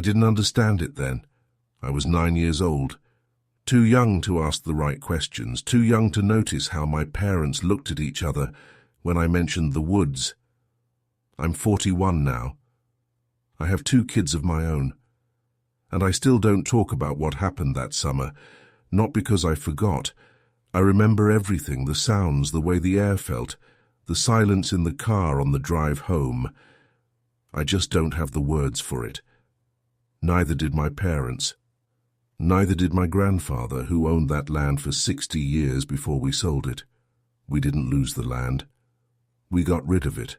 I didn't understand it then. I was 9 years old, too young to ask the right questions, too young to notice how my parents looked at each other when I mentioned the woods. I'm 41 now. I have 2 kids of my own. And I still don't talk about what happened that summer, not because I forgot. I remember everything, the sounds, the way the air felt, the silence in the car on the drive home. I just don't have the words for it. Neither did my parents. Neither did my grandfather, who owned that land for 60 years before we sold it. We didn't lose the land. We got rid of it.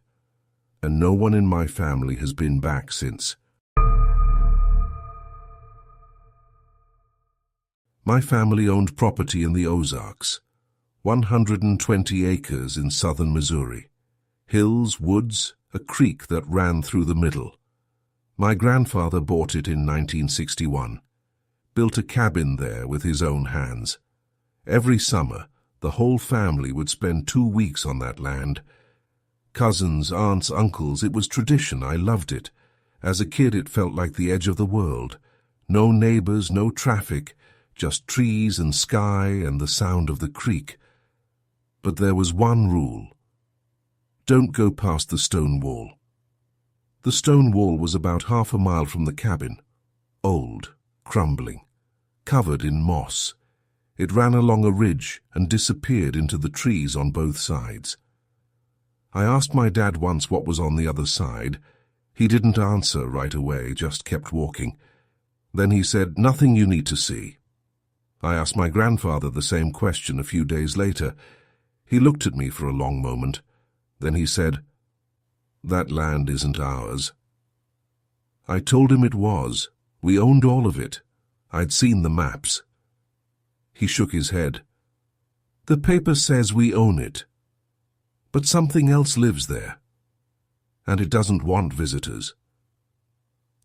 And no one in my family has been back since. My family owned property in the Ozarks, 120 acres in southern Missouri. Hills, woods, a creek that ran through the middle. My grandfather bought it in 1961, built a cabin there with his own hands. Every summer, the whole family would spend 2 weeks on that land. Cousins, aunts, uncles, it was tradition. I loved it. As a kid, it felt like the edge of the world. No neighbors, no traffic, just trees and sky and the sound of the creek. But there was one rule. Don't go past the stone wall. The stone wall was about half a mile from the cabin. Old, crumbling, covered in moss. It ran along a ridge and disappeared into the trees on both sides. I asked my dad once what was on the other side. He didn't answer right away, just kept walking. Then he said, "Nothing you need to see." I asked my grandfather the same question a few days later. He looked at me for a long moment. Then he said, "That land isn't ours." I told him it was. We owned all of it. I'd seen the maps. He shook his head. "The paper says we own it. But something else lives there. And it doesn't want visitors."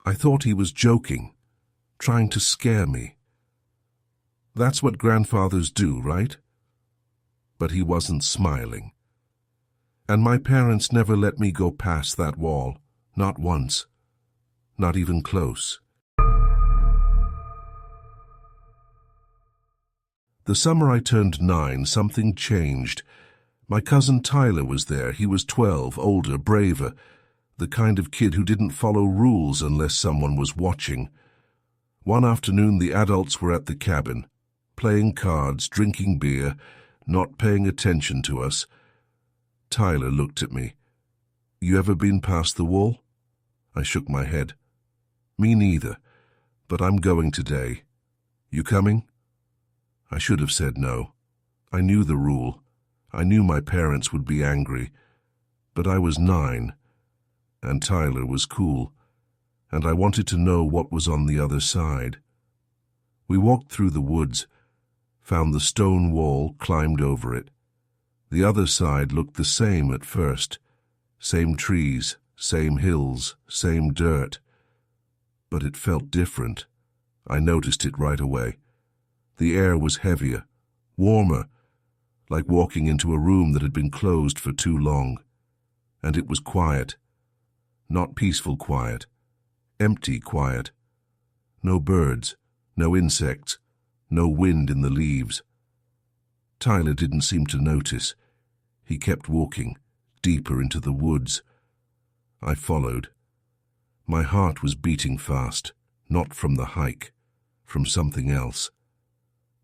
I thought he was joking, trying to scare me. That's what grandfathers do, right? But he wasn't smiling. And my parents never let me go past that wall, not once, not even close. The summer I turned 9, something changed. My cousin Tyler was there. He was 12, older, braver, the kind of kid who didn't follow rules unless someone was watching. One afternoon the adults were at the cabin, playing cards, drinking beer, not paying attention to us. Tyler looked at me. "You ever been past the wall?" I shook my head. "Me neither, but I'm going today. You coming?" I should have said no. I knew the rule. I knew my parents would be angry. But I was 9, and Tyler was cool, and I wanted to know what was on the other side. We walked through the woods, found the stone wall, climbed over it. The other side looked the same at first. Same trees, same hills, same dirt. But it felt different. I noticed it right away. The air was heavier, warmer, like walking into a room that had been closed for too long. And it was quiet. Not peaceful quiet. Empty quiet. No birds, no insects, no wind in the leaves. Tyler didn't seem to notice. He kept walking, deeper into the woods. I followed. My heart was beating fast, not from the hike, from something else.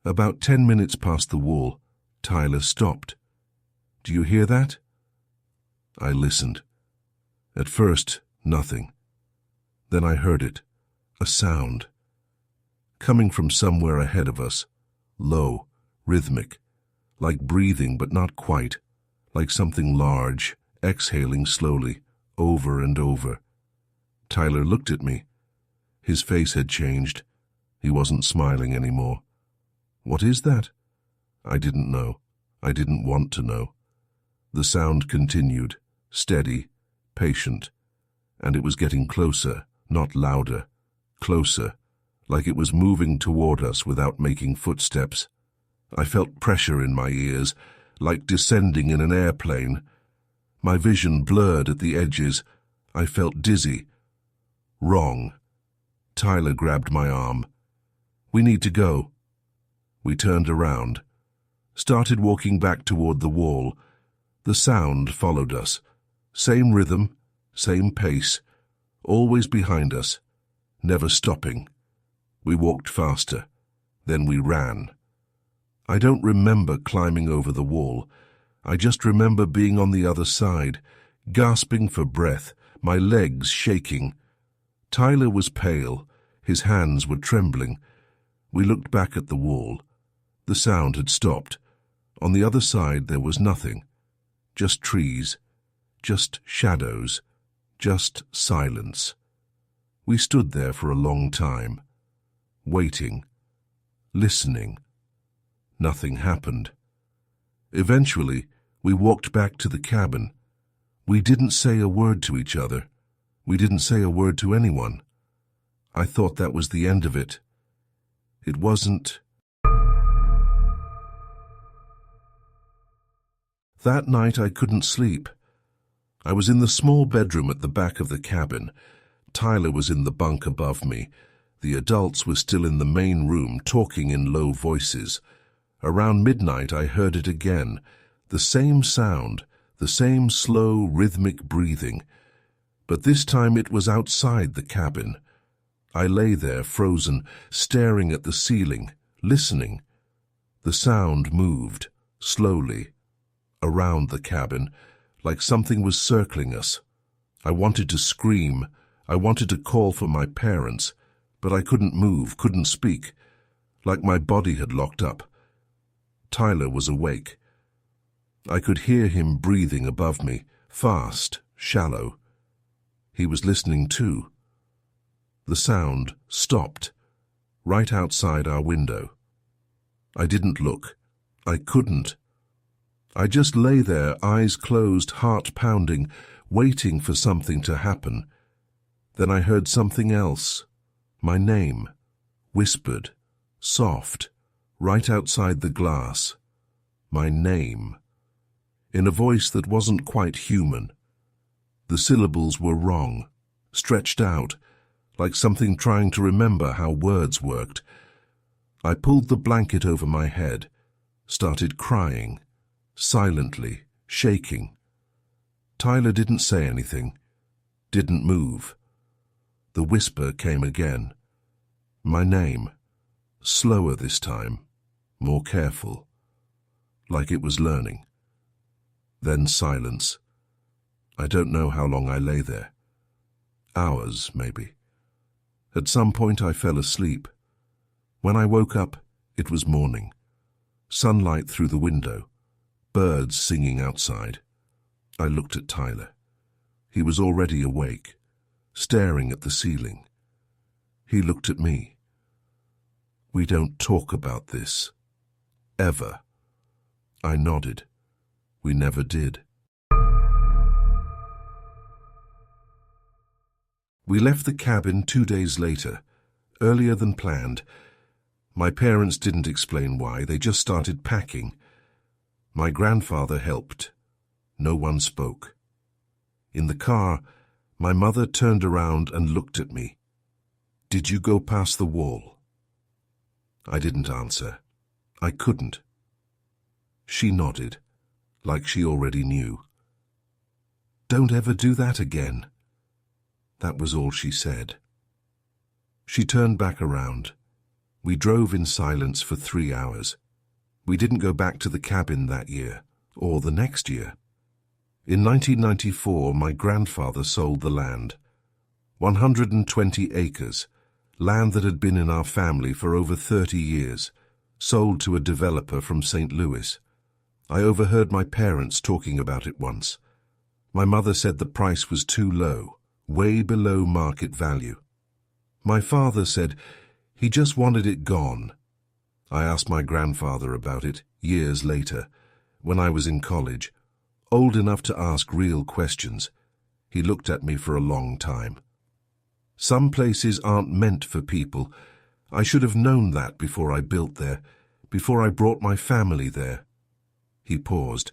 About 10 minutes past the wall, Tyler stopped. "Do you hear that?" I listened. At first, nothing. Then I heard it, a sound. Coming from somewhere ahead of us, low, rhythmic, like breathing but not quite, like something large, exhaling slowly, over and over. Tyler looked at me. His face had changed. He wasn't smiling anymore. "What is that?" I didn't know. I didn't want to know. The sound continued, steady, patient, and it was getting closer, not louder, closer, like it was moving toward us without making footsteps. I felt pressure in my ears, like descending in an airplane. My vision blurred at the edges. I felt dizzy. Wrong. Tyler grabbed my arm. "We need to go." We turned around, started walking back toward the wall. The sound followed us. Same rhythm, same pace, always behind us, never stopping. We walked faster. Then we ran. I don't remember climbing over the wall. I just remember being on the other side, gasping for breath, my legs shaking. Tyler was pale. His hands were trembling. We looked back at the wall. The sound had stopped. On the other side there was nothing. Just trees. Just shadows. Just silence. We stood there for a long time, waiting, listening. Nothing happened. Eventually, we walked back to the cabin. We didn't say a word to each other. We didn't say a word to anyone. I thought that was the end of it. It wasn't. That night I couldn't sleep. I was in the small bedroom at the back of the cabin. Tyler was in the bunk above me. The adults were still in the main room, talking in low voices. Around midnight I heard it again. The same sound, the same slow, rhythmic breathing. But this time it was outside the cabin. I lay there, frozen, staring at the ceiling, listening. The sound moved, slowly, around the cabin, like something was circling us. I wanted to scream. I wanted to call for my parents, but I couldn't move, couldn't speak, like my body had locked up. Tyler was awake. I could hear him breathing above me, fast, shallow. He was listening too. The sound stopped, right outside our window. I didn't look. I couldn't. I just lay there, eyes closed, heart pounding, waiting for something to happen. Then I heard something else. My name, whispered, soft, right outside the glass. My name. In a voice that wasn't quite human. The syllables were wrong, stretched out, like something trying to remember how words worked. I pulled the blanket over my head, started crying, silently, shaking. Tyler didn't say anything, didn't move. The whisper came again. My name, slower this time, more careful, like it was learning. Then silence. I don't know how long I lay there. Hours, maybe. At some point I fell asleep. When I woke up, it was morning. Sunlight through the window, birds singing outside. I looked at Tyler. He was already awake, staring at the ceiling. He looked at me. We don't talk about this. Ever. I nodded. We never did. We left the cabin 2 days later, earlier than planned. My parents didn't explain why, they just started packing. My grandfather helped. No one spoke. In the car, my mother turned around and looked at me. "Did you go past the wall?" I didn't answer. I couldn't. She nodded, like she already knew. "Don't ever do that again." That was all she said. She turned back around. We drove in silence for 3 hours. We didn't go back to the cabin that year, or the next year. In 1994, my grandfather sold the land. 120 acres, land that had been in our family for over 30 years, sold to a developer from St. Louis. I overheard my parents talking about it once. My mother said the price was too low, way below market value. My father said he just wanted it gone. I asked my grandfather about it years later, when I was in college, old enough to ask real questions. He looked at me for a long time. Some places aren't meant for people. I should have known that before I built there, before I brought my family there. He paused.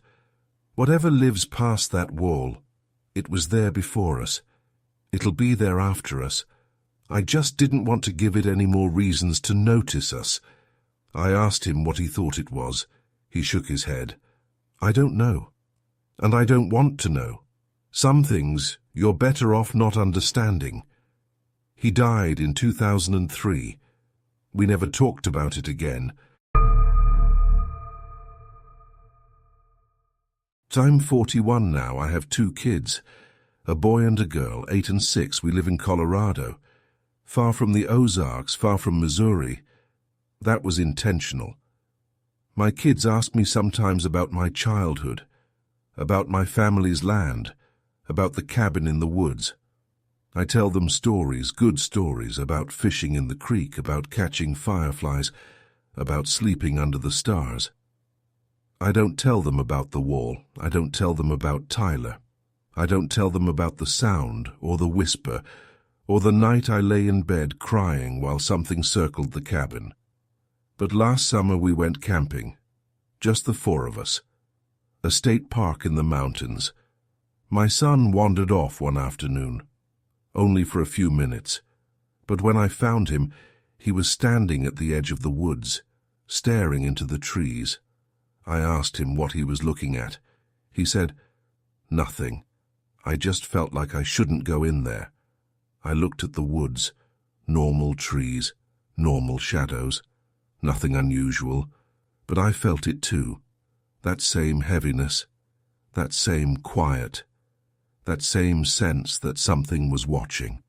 Whatever lives past that wall, it was there before us. It'll be there after us. I just didn't want to give it any more reasons to notice us. I asked him what he thought it was. He shook his head. I don't know. And I don't want to know. Some things you're better off not understanding. He died in 2003. We never talked about it again. I'm 41 now. I have 2 kids. A boy and a girl, 8 and 6. We live in Colorado. Far from the Ozarks, far from Missouri. That was intentional. My kids ask me sometimes about my childhood, about my family's land, about the cabin in the woods. I tell them stories, good stories, about fishing in the creek, about catching fireflies, about sleeping under the stars. I don't tell them about the wall. I don't tell them about Tyler. I don't tell them about the sound or the whisper or the night I lay in bed crying while something circled the cabin. But last summer we went camping, just the 4 of us. A state park in the mountains. My son wandered off one afternoon, only for a few minutes, but when I found him, he was standing at the edge of the woods, staring into the trees. I asked him what he was looking at. He said, "Nothing. I just felt like I shouldn't go in there." I looked at the woods, normal trees, normal shadows, nothing unusual, but I felt it too. That same heaviness, that same quiet, that same sense that something was watching.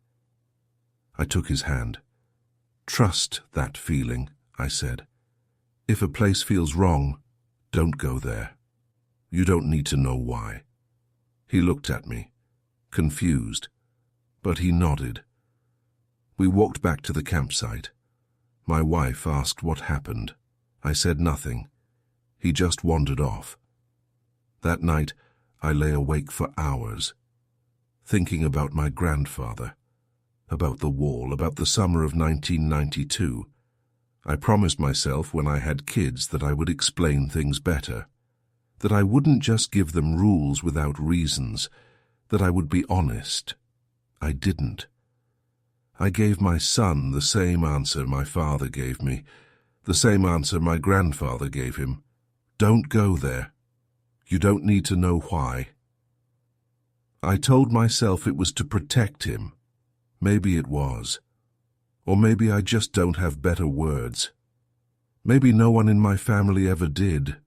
I took his hand. "Trust that feeling," I said. "If a place feels wrong, don't go there. You don't need to know why." He looked at me, confused, but he nodded. We walked back to the campsite. My wife asked what happened. I said nothing. He just wandered off. That night, I lay awake for hours, thinking about my grandfather, about the wall, about the summer of 1992. I promised myself when I had kids that I would explain things better, that I wouldn't just give them rules without reasons, that I would be honest. I didn't. I gave my son the same answer my father gave me, the same answer my grandfather gave him. Don't go there. You don't need to know why. I told myself it was to protect him. Maybe it was. Or maybe I just don't have better words. Maybe no one in my family ever did.